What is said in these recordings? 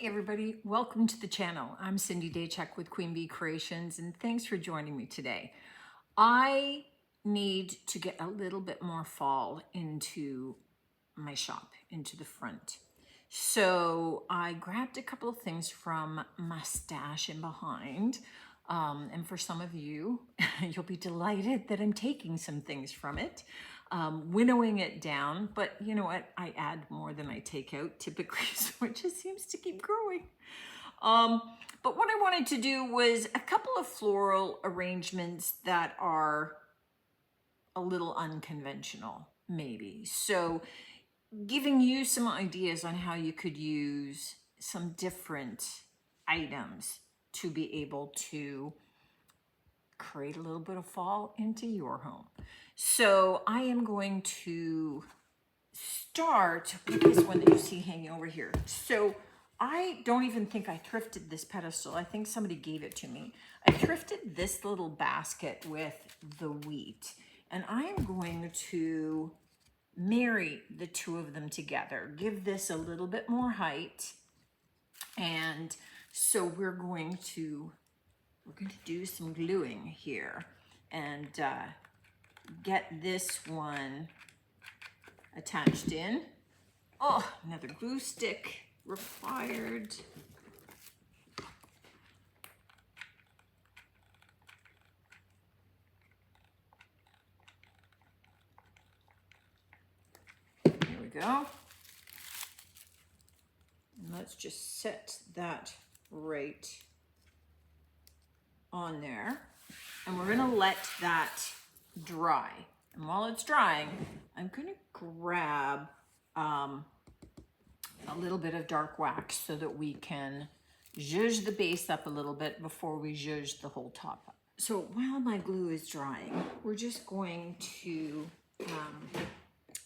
everybody, welcome to the channel. I'm Cindy Daychek with Queen Bee Creations, and thanks for joining me today. I need to get a little bit more fall into my shop, into the front. So I grabbed a couple of things from my stash in behind. And for some of you, you'll be delighted that I'm taking some things from it, winnowing it down. But you know what? I add more than I take out typically, so it just seems to keep growing. But what I wanted to do was a couple of floral arrangements that are a little unconventional, maybe. So giving you some ideas on how you could use some different items to be able to create a little bit of fall into your home. So I am going to start with this one that you see hanging over here. So I don't even think I thrifted this pedestal. I think somebody gave it to me. I thrifted this little basket with the wheat, and I am going to marry the two of them together, give this a little bit more height. And so we're going to do some gluing here and get this one attached in. Oh, another glue stick required. There we go. And let's just set that right on there. And we're gonna let that dry. And while it's drying, I'm gonna grab a little bit of dark wax so that we can zhuzh the base up a little bit before we zhuzh the whole top up. So while my glue is drying, we're just going to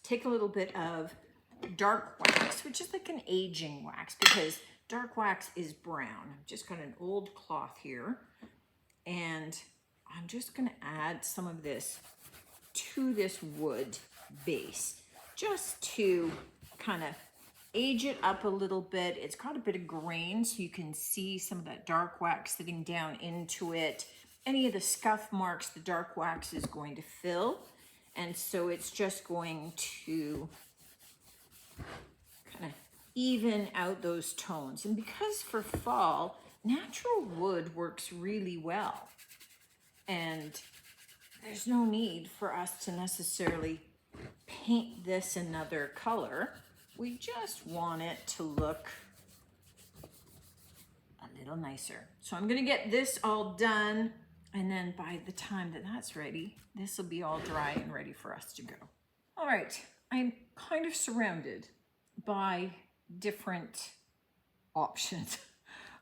take a little bit of dark wax, which is like an aging wax, because dark wax is brown. I've just got an old cloth here, and I'm just gonna add some of this to this wood base, just to kind of age it up a little bit. It's got a bit of grain, so you can see some of that dark wax sitting down into it. Any of the scuff marks, the dark wax is going to fill. And so it's just going to kind of even out those tones. And because for fall, natural wood works really well. And there's no need for us to necessarily paint this another color. We just want it to look a little nicer. So I'm gonna get this all done, and then by the time that that's ready, this will be all dry and ready for us to go. All right, I'm kind of surrounded by different options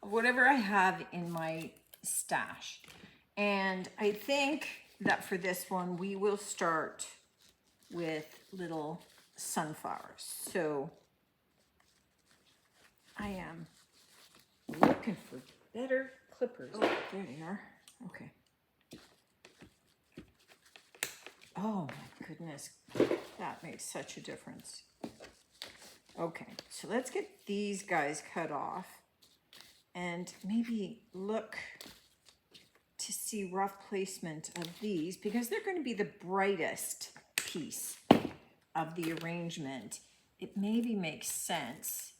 of whatever I have in my stash. And I think that for this one, we will start with little sunflowers. So I am looking for better clippers. Oh, there they are. Okay. Oh my goodness, that makes such a difference. Okay, so let's get these guys cut off and maybe look to see rough placement of these, because they're going to be the brightest piece of the arrangement. It maybe makes sense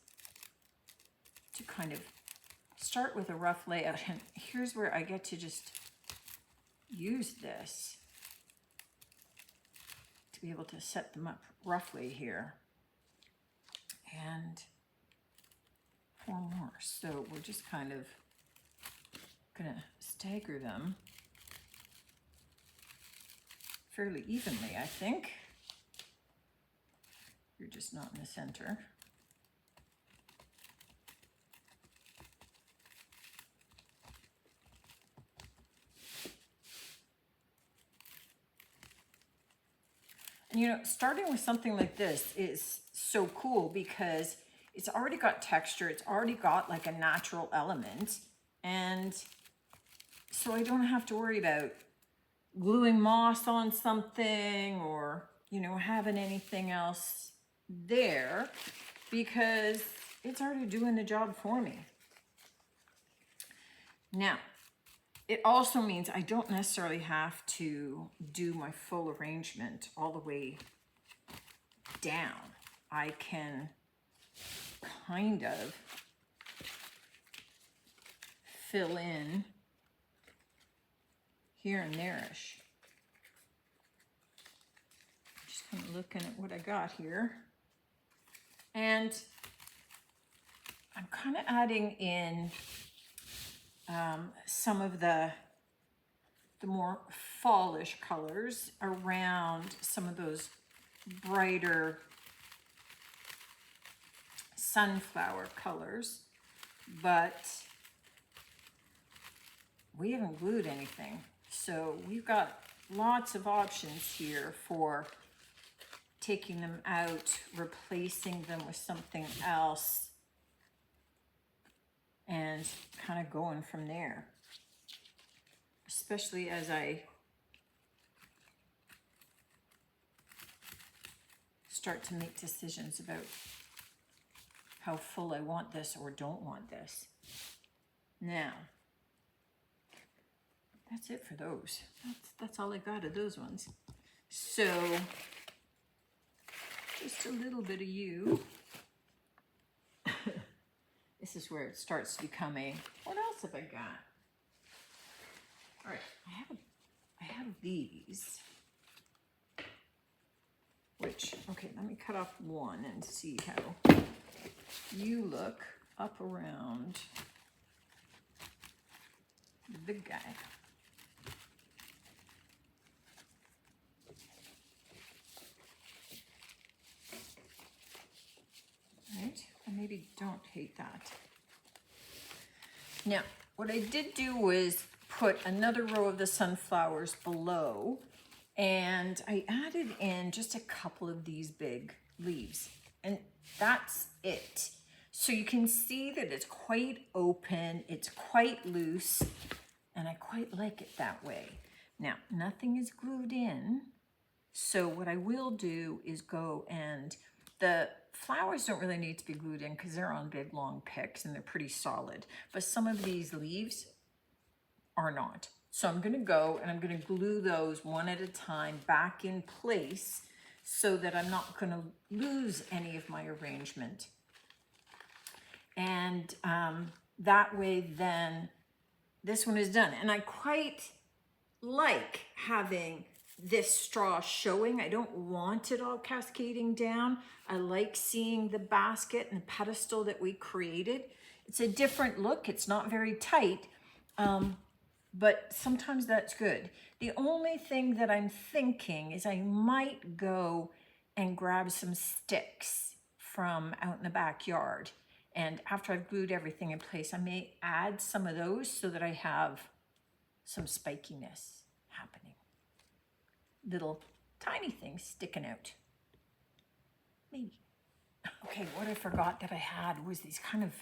to kind of start with a rough layout. And here's where I get to just use this to be able to set them up roughly here. And 4 more. So we're just kind of gonna stagger them fairly evenly, I think. You're just not in the center. And you know, starting with something like this is so cool because it's already got texture, it's already got like a natural element, and so I don't have to worry about gluing moss on something or, you know, having anything else there, because it's already doing the job for me. Now, it also means I don't necessarily have to do my full arrangement all the way down. I can kind of fill in here and there-ish. Just kind of looking at what I got here. And I'm kind of adding in some of the more fallish colors around some of those brighter sunflower colors, but we haven't glued anything. So we've got lots of options here for taking them out, replacing them with something else, and kind of going from there. Especially as I start to make decisions about how full I want this or don't want this. Now, that's it for those. That's all I got of those ones. So, just a little bit of you. This is where it starts to become a, what else have I got? All right, I have these, which, okay, let me cut off one and see how you look up around the big guy. Right, I maybe don't hate that. Now, what I did do was put another row of the sunflowers below, and I added in just a couple of these big leaves, and that's it. So you can see that it's quite open, it's quite loose, and I quite like it that way. Now, nothing is glued in, so what I will do is go, and the flowers don't really need to be glued in because they're on big long picks and they're pretty solid, but some of these leaves are not. So I'm gonna go and I'm gonna glue those one at a time back in place so that I'm not gonna lose any of my arrangement. And that way then this one is done. And I quite like having this straw showing. I don't want it all cascading down. I like seeing the basket and the pedestal that we created. It's a different look. It's not very tight. But sometimes that's good. The only thing that I'm thinking is I might go and grab some sticks from out in the backyard. And after I've glued everything in place, I may add some of those so that I have some spikiness happening. Little tiny things sticking out. Maybe. Okay, what I forgot that I had was these kind of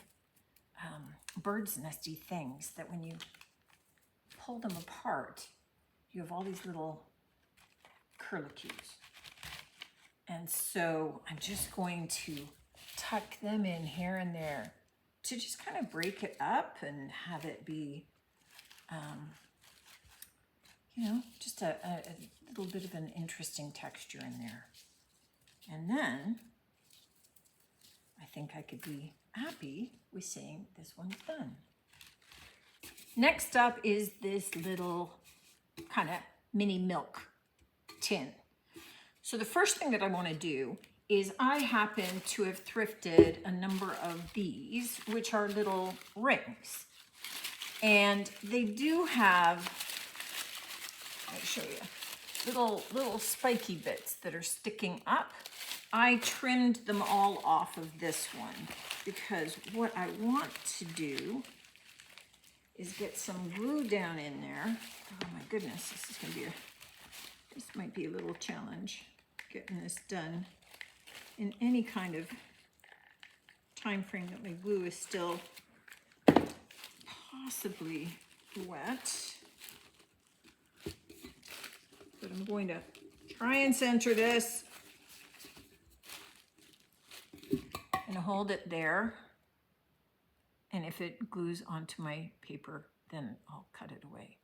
bird's nesty things that when you pull them apart, you have all these little curlicues. And so I'm just going to tuck them in here and there to just kind of break it up and have it be, you know, just a little bit of an interesting texture in there. And then I think I could be happy with saying this one's done. Next up is this little kind of mini milk tin. So the first thing that I want to do is I happen to have thrifted a number of these, which are little rings. And they do have, let me show you, little spiky bits that are sticking up. I trimmed them all off of this one because what I want to do is get some glue down in there. Oh my goodness, this might be a little challenge getting this done in any kind of time frame that my glue is still possibly wet. But I'm going to try and center this and hold it there. And if it glues onto my paper, then I'll cut it away.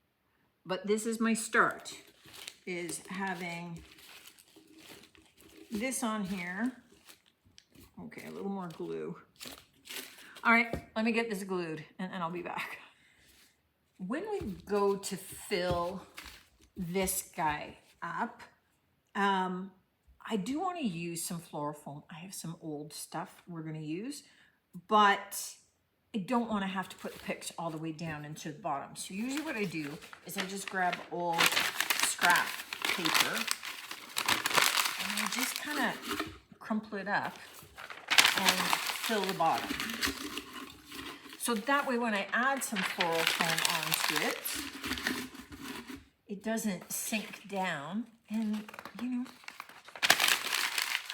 But this is my start, is having this on here. Okay, a little more glue. All right, let me get this glued and then I'll be back. When we go to fill this guy up, I do want to use some floral foam. I have some old stuff we're going to use, but I don't want to have to put the picks all the way down into the bottom. So usually what I do is I just grab old scrap paper and I just kind of crumple it up and fill the bottom. So that way when I add some floral foam onto it, it doesn't sink down, and you know,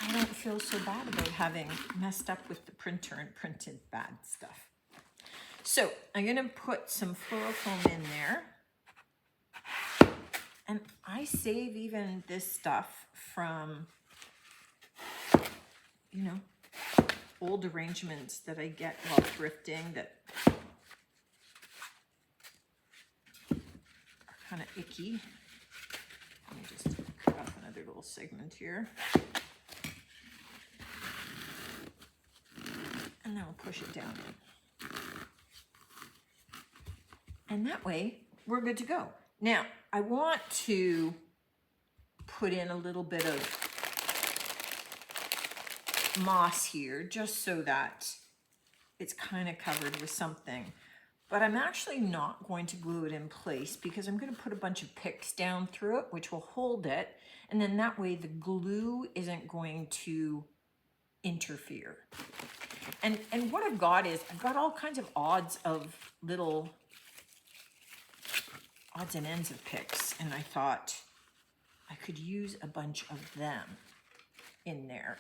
I don't feel so bad about having messed up with the printer and printed bad stuff. So I'm gonna put some floral foam in there. And I save even this stuff from, you know, old arrangements that I get while thrifting that are kind of icky. Let me just cut off another little segment here. And then we'll push it down in. And that way, we're good to go. Now, I want to put in a little bit of moss here, just so that it's kind of covered with something. But I'm actually not going to glue it in place because I'm going to put a bunch of picks down through it, which will hold it. And then that way the glue isn't going to interfere. And what I've got is, I've got all kinds of odds and ends of picks. And I thought I could use a bunch of them in there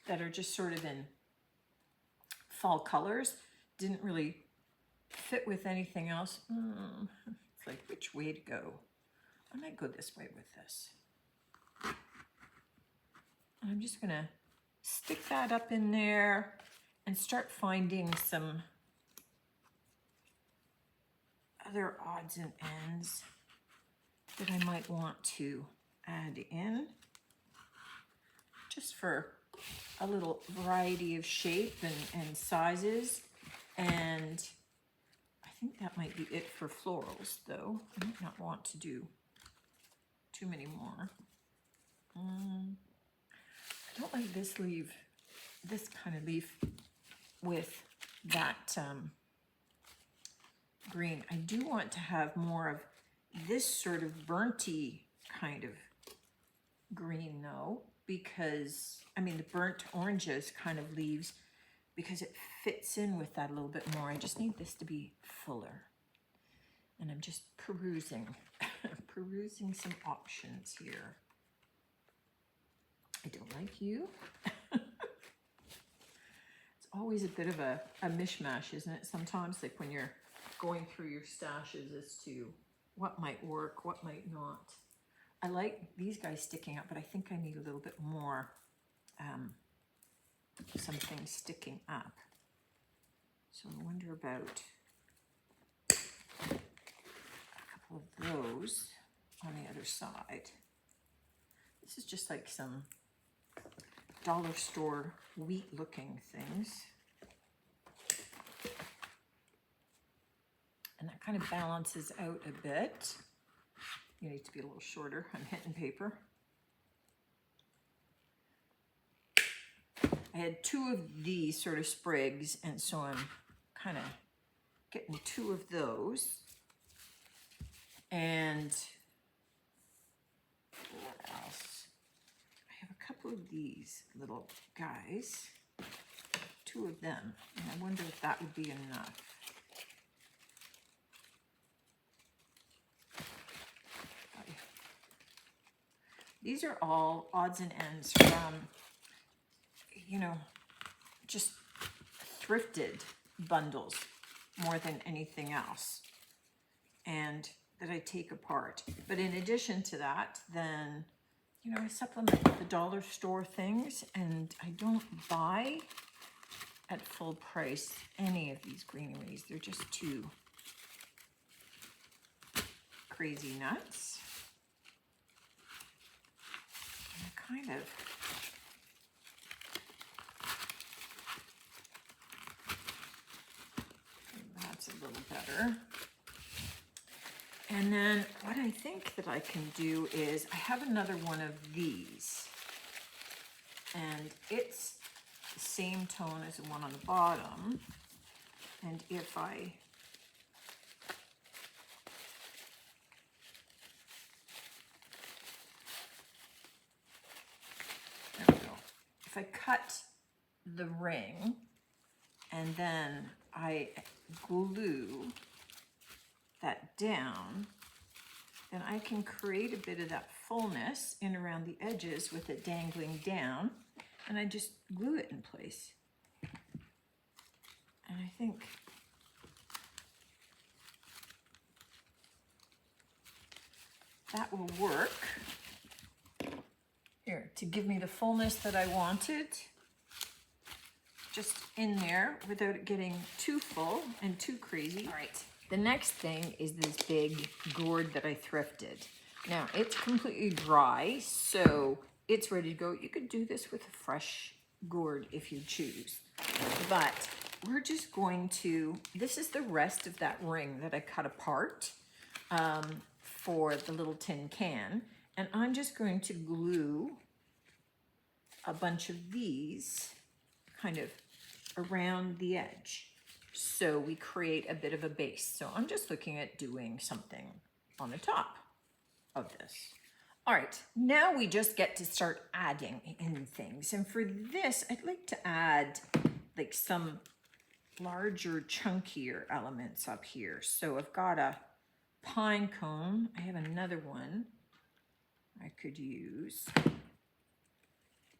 that are just sort of in fall colors. Didn't really fit with anything else. It's like, which way to go? I might go this way with this. And I'm just gonna stick that up in there and start finding some other odds and ends that I might want to add in, just for a little variety of shape and sizes. And I think that might be it for florals, though. I might not want to do too many more. I don't like this leaf, this kind of leaf with that green. I do want to have more of this sort of burnty kind of green, though, because, I mean, the burnt oranges kind of leaves, because it fits in with that a little bit more. I just need this to be fuller. And I'm just perusing some options here. I don't like you. It's always a bit of a mishmash, isn't it? Sometimes, like when you're going through your stashes as to what might work, what might not. I like these guys sticking up, but I think I need a little bit more something sticking up. So I wonder about a couple of those on the other side. This is just like some dollar store wheat looking things. And that kind of balances out a bit. You need to be a little shorter. I'm hitting paper. I had two of these sort of sprigs, and so I'm kind of getting two of those. And what else? I have a couple of these little guys, two of them, and I wonder if that would be enough. These are all odds and ends from, you know, just thrifted bundles more than anything else, and that I take apart. But in addition to that, then, you know, I supplement with the dollar store things, and I don't buy at full price any of these greeneries. They're just too crazy nuts. And kind of that's a little better. And then what I think that I can do is I have another one of these, and it's the same tone as the one on the bottom. And if I there we go. If I cut the ring and then I glue that down, then I can create a bit of that fullness in around the edges with it dangling down, and I just glue it in place. And I think that will work here to give me the fullness that I wanted, just in there without it getting too full and too crazy. All right, the next thing is this big gourd that I thrifted. Now it's completely dry, so it's ready to go. You could do this with a fresh gourd if you choose, but we're just going to, this is the rest of that ring that I cut apart for the little tin can, and I'm just going to glue a bunch of these kind of around the edge, so we create a bit of a base. So I'm just looking at doing something on the top of this. All right, now we just get to start adding in things. And for this, I'd like to add like some larger, chunkier elements up here. So I've got a pine cone. I have another one I could use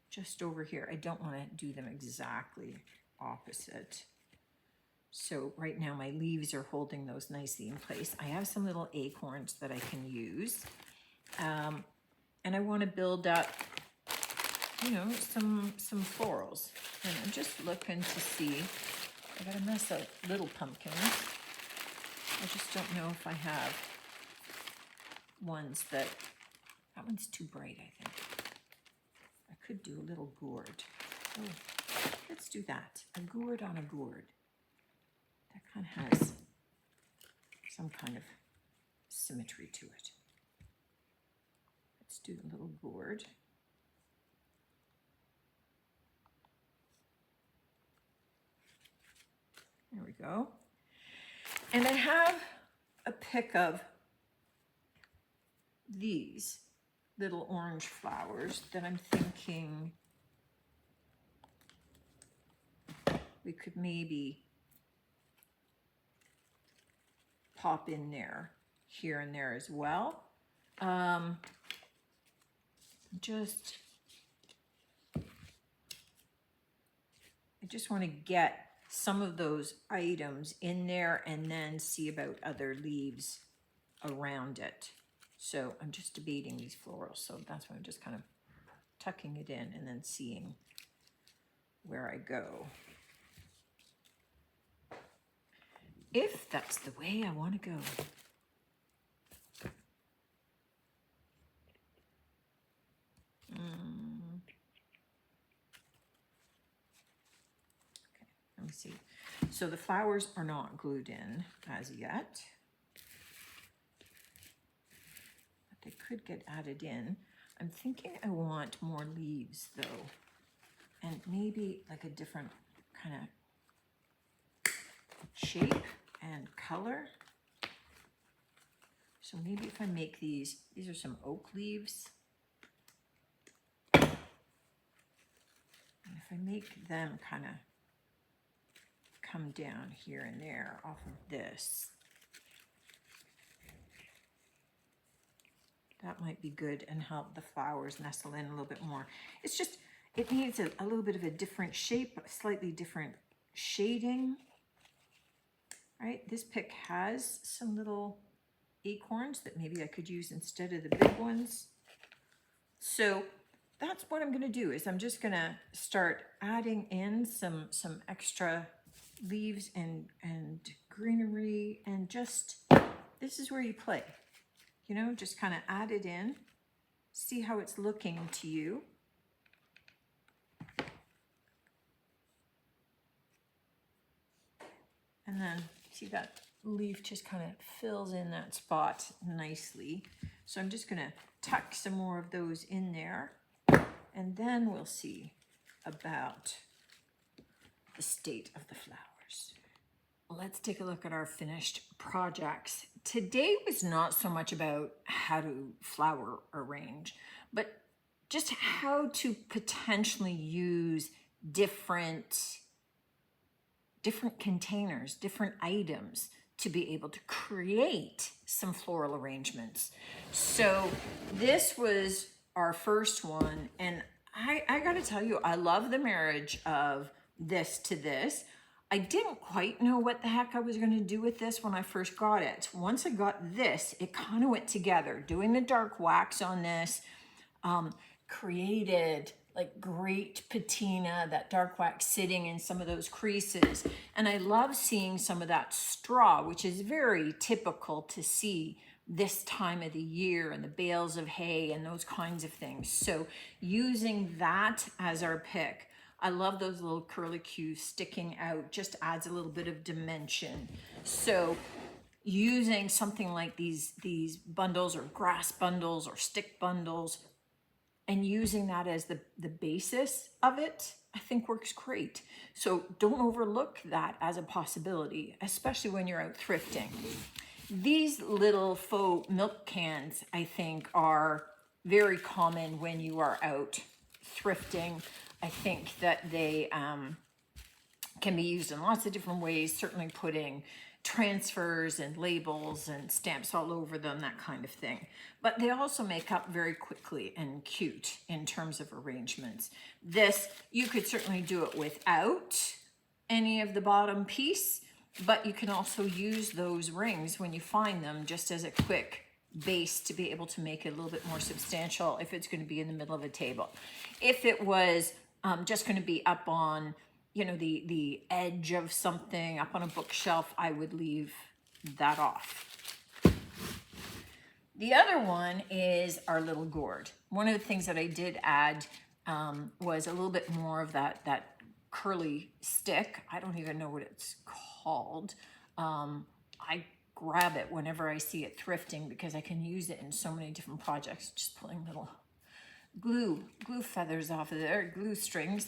just over here. I don't want to do them exactly opposite. So right now my leaves are holding those nicely in place. I have some little acorns that I can use. And I want to build up, you know, some florals. And I'm just looking to see, I got a mess of little pumpkins. I just don't know if I have ones that one's too bright, I think. I could do a little gourd. Oh, let's do that. A gourd on a gourd. That kind of has some kind of symmetry to it. Let's do a little gourd. There we go. And I have a pick of these little orange flowers that I'm thinking we could maybe pop in there, here and there as well. I just want to get some of those items in there and then see about other leaves around it. So I'm just debating these florals. So that's why I'm just kind of tucking it in and then seeing where I go. If that's the way I want to go. Let me see. So the flowers are not glued in as yet, but they could get added in. I'm thinking I want more leaves though, and maybe like a different kind of shape and color. So maybe if I make these are some oak leaves. And if I make them kind of come down here and there off of this, that might be good and help the flowers nestle in a little bit more. It's just, it needs a little bit of a different shape, a slightly different shading, right? This pick has some little acorns that maybe I could use instead of the big ones. So that's what I'm going to do is I'm just going to start adding in some extra leaves and greenery, and just, this is where you play, you know, just kind of add it in, see how it's looking to you. And then see that leaf just kind of fills in that spot nicely. So I'm just going to tuck some more of those in there, and then we'll see about the state of the flowers. Let's take a look at our finished projects. Today was not so much about how to flower arrange, but just how to potentially use different containers, different items to be able to create some floral arrangements. So this was our first one, and I gotta tell you, I love the marriage of this to this. I didn't quite know what the heck I was gonna do with this when I first got it. Once I got this, it kind of went together. Doing the dark wax on this created like great patina, that dark wax sitting in some of those creases. And I love seeing some of that straw, which is very typical to see this time of the year, and the bales of hay and those kinds of things. So using that as our pick, I love those little curlicues sticking out, just adds a little bit of dimension. So using something like these bundles, or grass bundles or stick bundles, and using that as the basis of it, I think works great. So don't overlook that as a possibility, especially when you're out thrifting. These little faux milk cans, I think, are very common when you are out thrifting. I think that they can be used in lots of different ways, certainly putting transfers and labels and stamps all over them, that kind of thing. But they also make up very quickly and cute in terms of arrangements. This, you could certainly do it without any of the bottom piece, but you can also use those rings when you find them just as a quick base to be able to make it a little bit more substantial if it's going to be in the middle of a table. If it was just going to be up on, you know, the edge of something, up on a bookshelf, I would leave that off. The other one is our little gourd. One of the things that I did add was a little bit more of that curly stick. I don't even know what it's called. I grab it whenever I see it thrifting because I can use it in so many different projects, just pulling little glue feathers off of there, glue strings.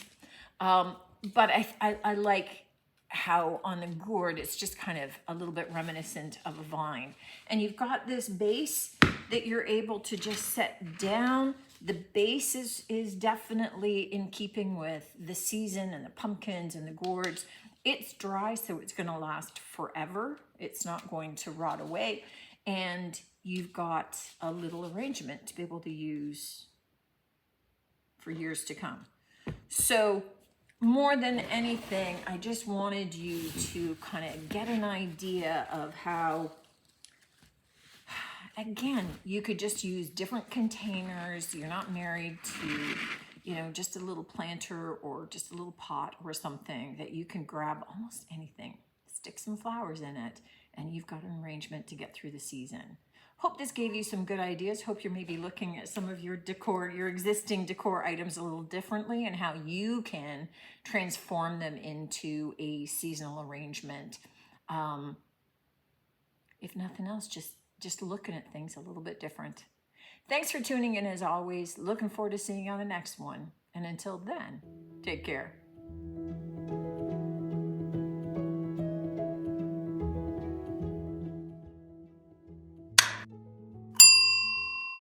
But I like how on the gourd, it's just kind of a little bit reminiscent of a vine. And you've got this base that you're able to just set down. The base is definitely in keeping with the season and the pumpkins and the gourds. It's dry, so it's gonna last forever. It's not going to rot away. And you've got a little arrangement to be able to use for years to come. So more than anything, I just wanted you to kind of get an idea of how, again, you could just use different containers. You're not married to, you know, just a little planter or just a little pot or something, that you can grab almost anything, stick some flowers in it, and you've got an arrangement to get through the season. Hope this gave you some good ideas. Hope you're maybe looking at some of your decor, your existing decor items a little differently, and how you can transform them into a seasonal arrangement. If nothing else, just looking at things a little bit different. Thanks for tuning in as always. Looking forward to seeing you on the next one. And until then, take care.